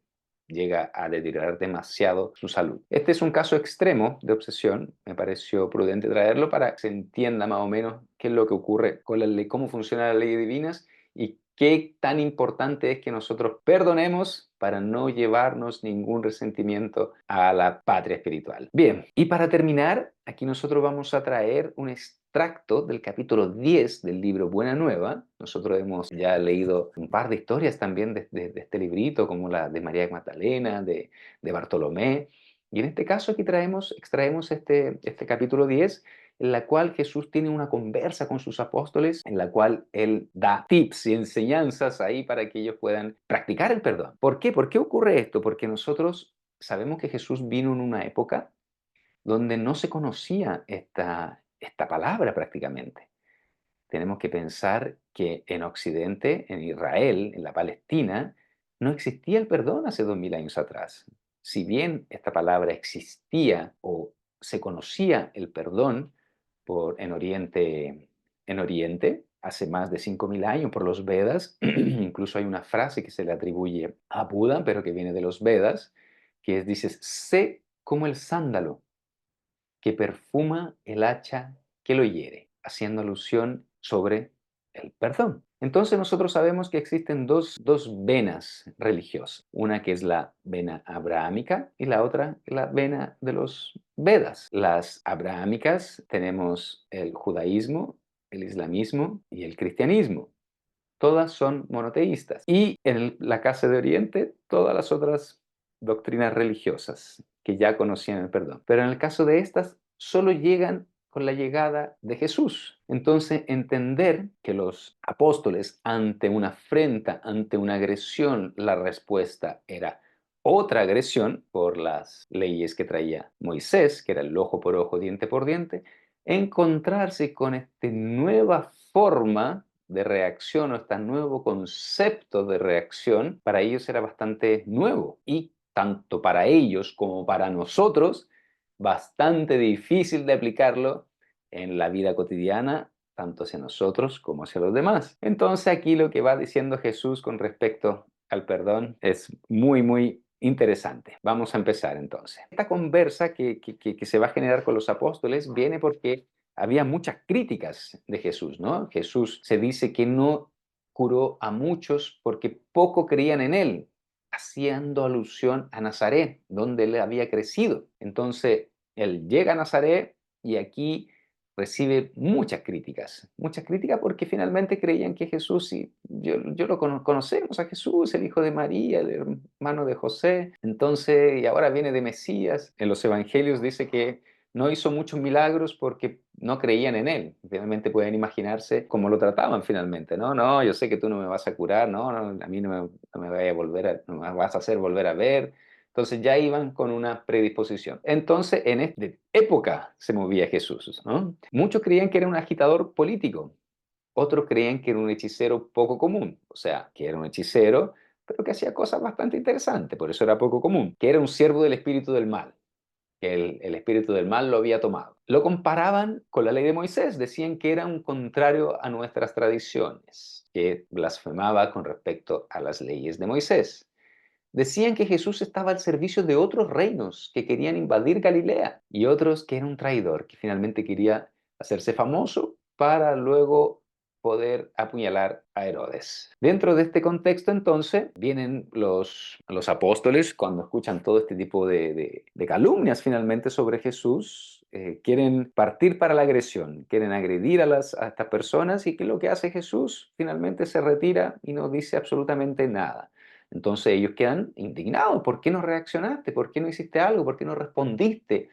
llega a deteriorar demasiado su salud. Este es un caso extremo de obsesión, me pareció prudente traerlo para que se entienda más o menos qué es lo que ocurre con la ley, cómo funciona la ley divinas y qué tan importante es que nosotros perdonemos para no llevarnos ningún resentimiento a la patria espiritual. Bien, y para terminar, aquí nosotros vamos a traer un extracto del capítulo 10 del libro Buena Nueva. Nosotros hemos ya leído un par de historias también de este librito, como la de María Magdalena, de Bartolomé. Y en este caso aquí extraemos este capítulo 10, en la cual Jesús tiene una conversa con sus apóstoles, en la cual Él da tips y enseñanzas ahí para que ellos puedan practicar el perdón. ¿Por qué? ¿Por qué ocurre esto? Porque nosotros sabemos que Jesús vino en una época donde no se conocía esta palabra prácticamente. Tenemos que pensar que en Occidente, en Israel, en la Palestina, no existía el perdón hace 2000 años atrás. Si bien esta palabra existía o se conocía el perdón en Oriente, hace más de 5000 años por los Vedas, incluso hay una frase que se le atribuye a Buda, pero que viene de los Vedas, dice, sé como el sándalo que perfuma el hacha que lo hiere, haciendo alusión sobre el perdón. Entonces nosotros sabemos que existen dos venas religiosas, una que es la vena abrahámica y la otra la vena de los Vedas. Las abrahámicas tenemos el judaísmo, el islamismo y el cristianismo. Todas son monoteístas. Y en la Casa de Oriente, todas las otras doctrinas religiosas que ya conocían el perdón. Pero en el caso de estas, solo llegan con la llegada de Jesús. Entonces, entender que los apóstoles, ante una afrenta, ante una agresión, la respuesta era otra agresión por las leyes que traía Moisés, que era el ojo por ojo, diente por diente, encontrarse con esta nueva forma de reacción o este nuevo concepto de reacción, para ellos era bastante nuevo y tanto para ellos como para nosotros, bastante difícil de aplicarlo en la vida cotidiana, tanto hacia nosotros como hacia los demás. Entonces aquí lo que va diciendo Jesús con respecto al perdón es muy interesante. Vamos a empezar entonces. Esta conversa que se va a generar con los apóstoles viene porque había muchas críticas de Jesús, ¿no? Jesús se dice que no curó a muchos porque poco creían en él, haciendo alusión a Nazaret, donde él había crecido. Entonces, él llega a Nazaret y aquí recibe muchas críticas porque finalmente creían que Jesús, y yo lo conocemos a Jesús, el hijo de María, el hermano de José, entonces, y ahora viene de Mesías. En los evangelios dice que no hizo muchos milagros porque no creían en él. Finalmente pueden imaginarse cómo lo trataban finalmente, ¿no? No, yo sé que tú no me vas a curar, no, a mí no me no me vas a hacer volver a ver. Entonces ya iban con una predisposición. Entonces en esta época se movía Jesús, ¿no? Muchos creían que era un agitador político, otros creían que era un hechicero poco común, o sea, que era un hechicero, pero que hacía cosas bastante interesantes, por eso era poco común, que era un siervo del espíritu del mal, que el espíritu del mal lo había tomado. Lo comparaban con la ley de Moisés, decían que era un contrario a nuestras tradiciones, que blasfemaba con respecto a las leyes de Moisés. Decían que Jesús estaba al servicio de otros reinos que querían invadir Galilea y otros que era un traidor que finalmente quería hacerse famoso para luego poder apuñalar a Herodes. Dentro de este contexto, entonces, vienen los apóstoles cuando escuchan todo este tipo de calumnias finalmente sobre Jesús. Quieren partir para la agresión, quieren agredir a estas personas y ¿qué es lo que hace Jesús? Finalmente se retira y no dice absolutamente nada. Entonces ellos quedan indignados. ¿Por qué no reaccionaste? ¿Por qué no hiciste algo? ¿Por qué no respondiste?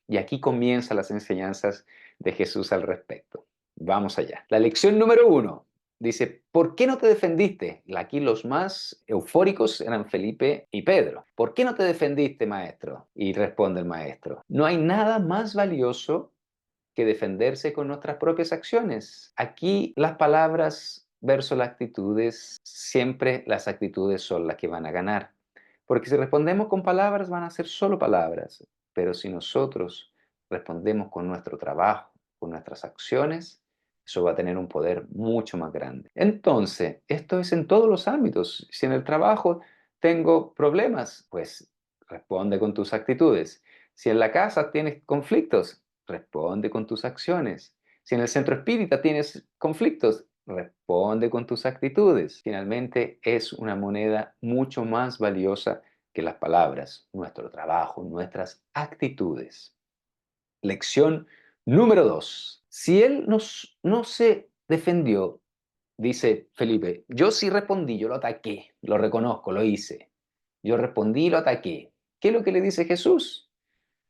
Y aquí comienzan las enseñanzas de Jesús al respecto. Vamos allá. La lección número 1 dice, ¿por qué no te defendiste? Aquí los más eufóricos eran Felipe y Pedro. ¿Por qué no te defendiste, maestro? Y responde el maestro, no hay nada más valioso que defenderse con nuestras propias acciones. Aquí las palabras versus las actitudes, siempre las actitudes son las que van a ganar. Porque si respondemos con palabras, van a ser solo palabras. Pero si nosotros respondemos con nuestro trabajo, con nuestras acciones, eso va a tener un poder mucho más grande. Entonces, esto es en todos los ámbitos. Si en el trabajo tengo problemas, pues responde con tus actitudes. Si en la casa tienes conflictos, responde con tus acciones. Si en el centro espírita tienes conflictos, responde con tus actitudes. Finalmente, es una moneda mucho más valiosa que las palabras, nuestro trabajo, nuestras actitudes. Lección número 2. Si él no se defendió, dice Felipe, yo sí respondí, yo lo ataqué, lo reconozco, lo hice. Yo respondí y lo ataqué. ¿Qué es lo que le dice Jesús?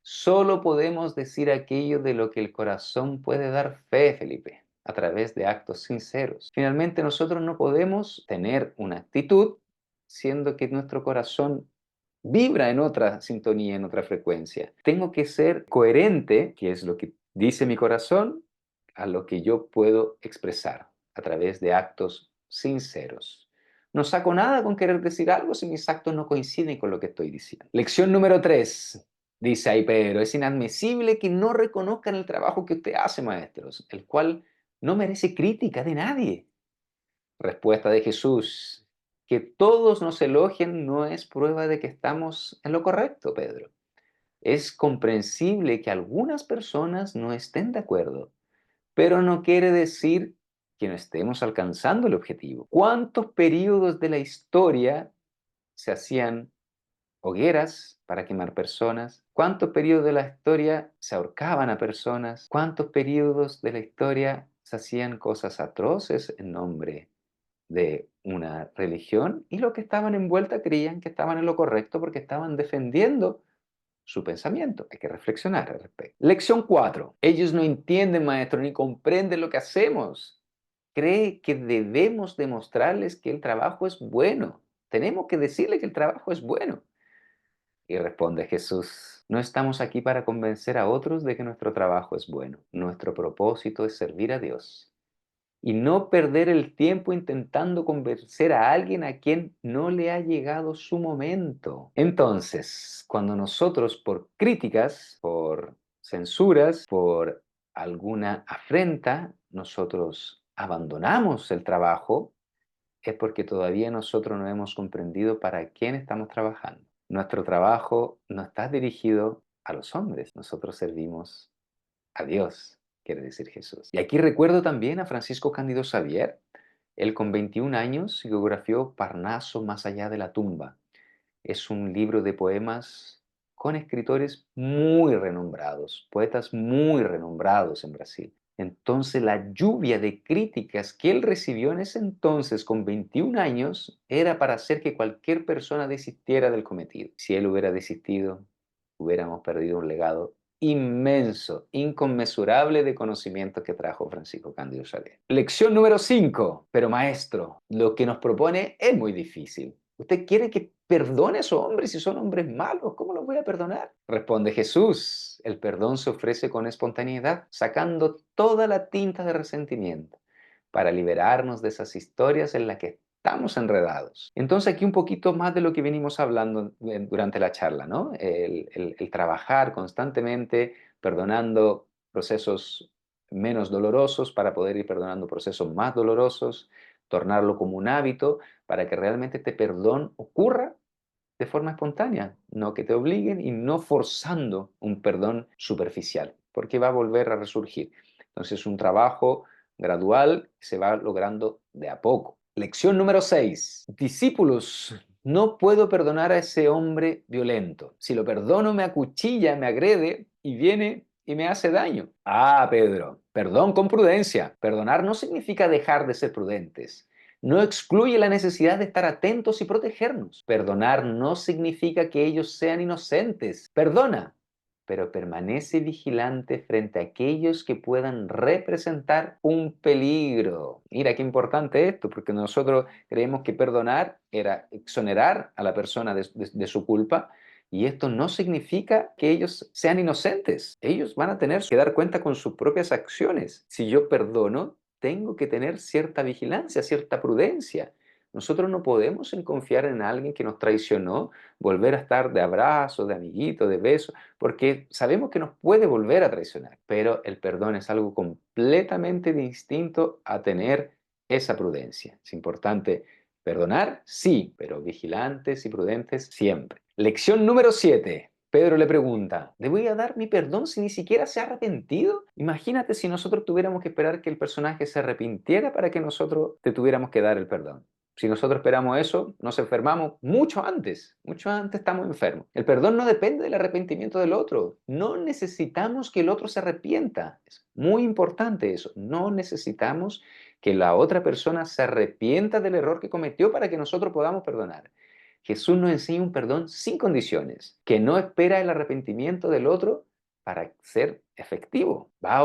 Solo podemos decir aquello de lo que el corazón puede dar fe, Felipe, a través de actos sinceros. Finalmente, nosotros no podemos tener una actitud siendo que nuestro corazón vibra en otra sintonía, en otra frecuencia. Tengo que ser coherente, que es lo que dice mi corazón, a lo que yo puedo expresar a través de actos sinceros. No saco nada con querer decir algo si mis actos no coinciden con lo que estoy diciendo. Lección número 3. Dice ahí Pedro, es inadmisible que no reconozcan el trabajo que usted hace, maestros, el cual no merece crítica de nadie. Respuesta de Jesús, que todos nos elogien no es prueba de que estamos en lo correcto, Pedro. Es comprensible que algunas personas no estén de acuerdo, pero no quiere decir que no estemos alcanzando el objetivo. ¿Cuántos periodos de la historia se hacían hogueras para quemar personas? ¿Cuántos periodos de la historia se ahorcaban a personas? ¿Cuántos periodos de la historia se hacían cosas atroces en nombre de una religión? Y los que estaban envueltas creían que estaban en lo correcto porque estaban defendiendo su pensamiento. Hay que reflexionar al respecto. Lección 4. Ellos no entienden, maestro, ni comprenden lo que hacemos. Cree que debemos demostrarles que el trabajo es bueno. Tenemos que decirle que el trabajo es bueno. Y responde Jesús, no estamos aquí para convencer a otros de que nuestro trabajo es bueno. Nuestro propósito es servir a Dios y no perder el tiempo intentando convencer a alguien a quien no le ha llegado su momento. Entonces, cuando nosotros por críticas, por censuras, por alguna afrenta, nosotros abandonamos el trabajo, es porque todavía nosotros no hemos comprendido para quién estamos trabajando. Nuestro trabajo no está dirigido a los hombres, nosotros servimos a Dios, quiere decir Jesús. Y aquí recuerdo también a Francisco Cándido Xavier. Él con 21 años psicografió Parnaso más allá de la tumba. Es un libro de poemas con escritores muy renombrados, poetas muy renombrados en Brasil. Entonces la lluvia de críticas que él recibió en ese entonces con 21 años era para hacer que cualquier persona desistiera del cometido. Si él hubiera desistido, hubiéramos perdido un legado inmenso, inconmensurable de conocimiento que trajo Francisco Cándido Xavier. Lección número 5. Pero maestro, lo que nos propone es muy difícil. ¿Usted quiere que perdone a esos hombres si son hombres malos? ¿Cómo los voy a perdonar? Responde Jesús, el perdón se ofrece con espontaneidad, sacando toda la tinta de resentimiento para liberarnos de esas historias en las que estamos enredados. Entonces aquí un poquito más de lo que venimos hablando durante la charla, ¿no? El trabajar constantemente perdonando procesos menos dolorosos para poder ir perdonando procesos más dolorosos, tornarlo como un hábito para que realmente este perdón ocurra de forma espontánea, no que te obliguen y no forzando un perdón superficial, porque va a volver a resurgir. Entonces, un trabajo gradual, se va logrando de a poco. Lección número 6. Discípulos, no puedo perdonar a ese hombre violento. Si lo perdono, me acuchilla, me agrede y viene y me hace daño. Pedro, perdón con prudencia. Perdonar no significa dejar de ser prudentes. No excluye la necesidad de estar atentos y protegernos. Perdonar no significa que ellos sean inocentes. Perdona, pero permanece vigilante frente a aquellos que puedan representar un peligro. Mira qué importante esto, porque nosotros creemos que perdonar era exonerar a la persona de su culpa, y esto no significa que ellos sean inocentes. Ellos van a tener que dar cuenta con sus propias acciones. Si yo perdono, tengo que tener cierta vigilancia, cierta prudencia. Nosotros no podemos confiar en alguien que nos traicionó, volver a estar de abrazo, de amiguito, de beso, porque sabemos que nos puede volver a traicionar. Pero el perdón es algo completamente distinto a tener esa prudencia. Es importante perdonar, sí, pero vigilantes y prudentes siempre. Lección número 7. Pedro le pregunta, ¿le voy a dar mi perdón si ni siquiera se ha arrepentido? Imagínate si nosotros tuviéramos que esperar que el personaje se arrepintiera para que nosotros te tuviéramos que dar el perdón. Si nosotros esperamos eso, nos enfermamos mucho antes estamos enfermos. El perdón no depende del arrepentimiento del otro. No necesitamos que el otro se arrepienta. Es muy importante eso. No necesitamos que la otra persona se arrepienta del error que cometió para que nosotros podamos perdonar. Jesús nos enseña un perdón sin condiciones, que no espera el arrepentimiento del otro para ser efectivo. Va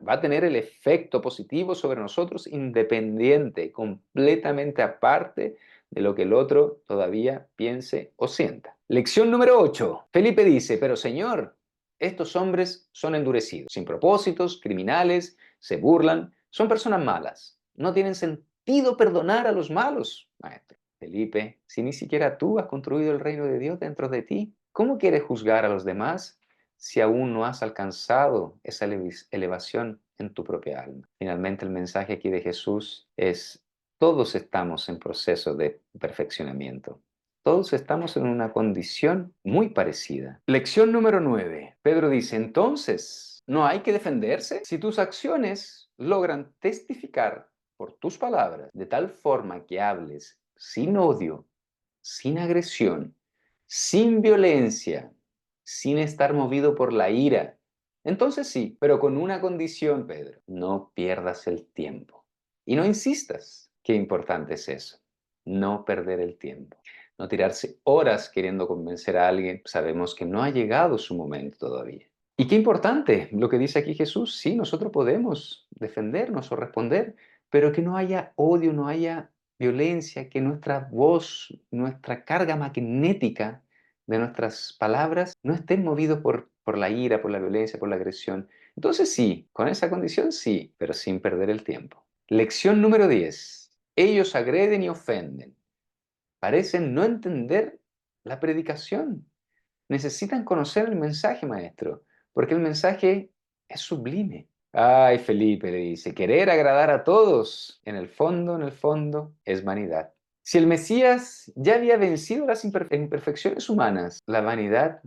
a tener el efecto positivo sobre nosotros independiente, completamente aparte de lo que el otro todavía piense o sienta. Lección número 8. Felipe dice, pero Señor, estos hombres son endurecidos, sin propósitos, criminales, se burlan, son personas malas. No tienen sentido perdonar a los malos, maestro. Felipe, si ni siquiera tú has construido el reino de Dios dentro de ti, ¿cómo quieres juzgar a los demás si aún no has alcanzado esa elevación en tu propia alma? Finalmente, el mensaje aquí de Jesús es, todos estamos en proceso de perfeccionamiento. Todos estamos en una condición muy parecida. Lección número 9. Pedro dice, entonces, ¿no hay que defenderse? Si tus acciones logran testificar por tus palabras de tal forma que hables sin odio, sin agresión, sin violencia, sin estar movido por la ira, entonces sí, pero con una condición, Pedro, no pierdas el tiempo. Y no insistas. Qué importante es eso, no perder el tiempo. No tirarse horas queriendo convencer a alguien. Sabemos que no ha llegado su momento todavía. Y qué importante lo que dice aquí Jesús. Sí, nosotros podemos defendernos o responder, pero que no haya odio, no haya violencia, que nuestra voz, nuestra carga magnética de nuestras palabras no estén movidos por la ira, por la violencia, por la agresión. Entonces sí, con esa condición sí, pero sin perder el tiempo. Lección número 10. Ellos agreden y ofenden. Parecen no entender la predicación. Necesitan conocer el mensaje, maestro, porque el mensaje es sublime. Ay, Felipe le dice, querer agradar a todos, en el fondo, es vanidad. Si el Mesías ya había vencido las imperfecciones humanas, la vanidad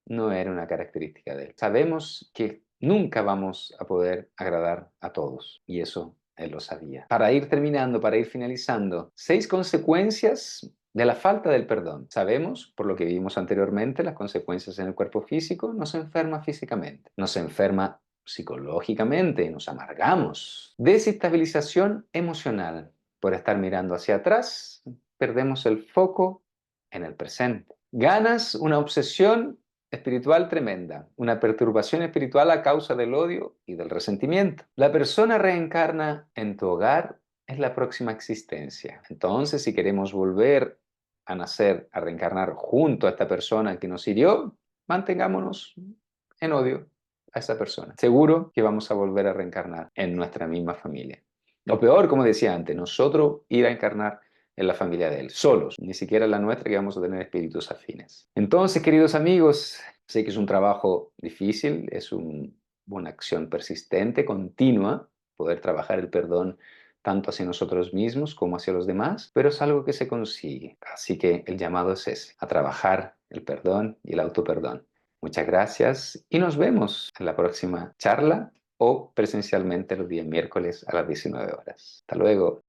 no era una característica de él. Sabemos que nunca vamos a poder agradar a todos, y eso él lo sabía. Para ir terminando, para ir finalizando, 6 consecuencias de la falta del perdón. Sabemos, por lo que vimos anteriormente, las consecuencias en el cuerpo físico. Nos enferma físicamente, nos enferma psicológicamente, nos amargamos. Desestabilización emocional. Por estar mirando hacia atrás, perdemos el foco en el presente. Ganas una obsesión espiritual tremenda, una perturbación espiritual a causa del odio y del resentimiento. La persona reencarna en tu hogar, es la próxima existencia. Entonces, si queremos volver a nacer, a reencarnar junto a esta persona que nos hirió, mantengámonos en odio a esa persona. Seguro que vamos a volver a reencarnar en nuestra misma familia. Lo peor, como decía antes, nosotros ir a encarnar en la familia de él, solos, ni siquiera la nuestra, que vamos a tener espíritus afines. Entonces, queridos amigos, sé que es un trabajo difícil, es una acción persistente, continua, poder trabajar el perdón tanto hacia nosotros mismos como hacia los demás, pero es algo que se consigue. Así que el llamado es ese, a trabajar el perdón y el autoperdón. Muchas gracias y nos vemos en la próxima charla o presencialmente los días miércoles a las 19 horas. Hasta luego.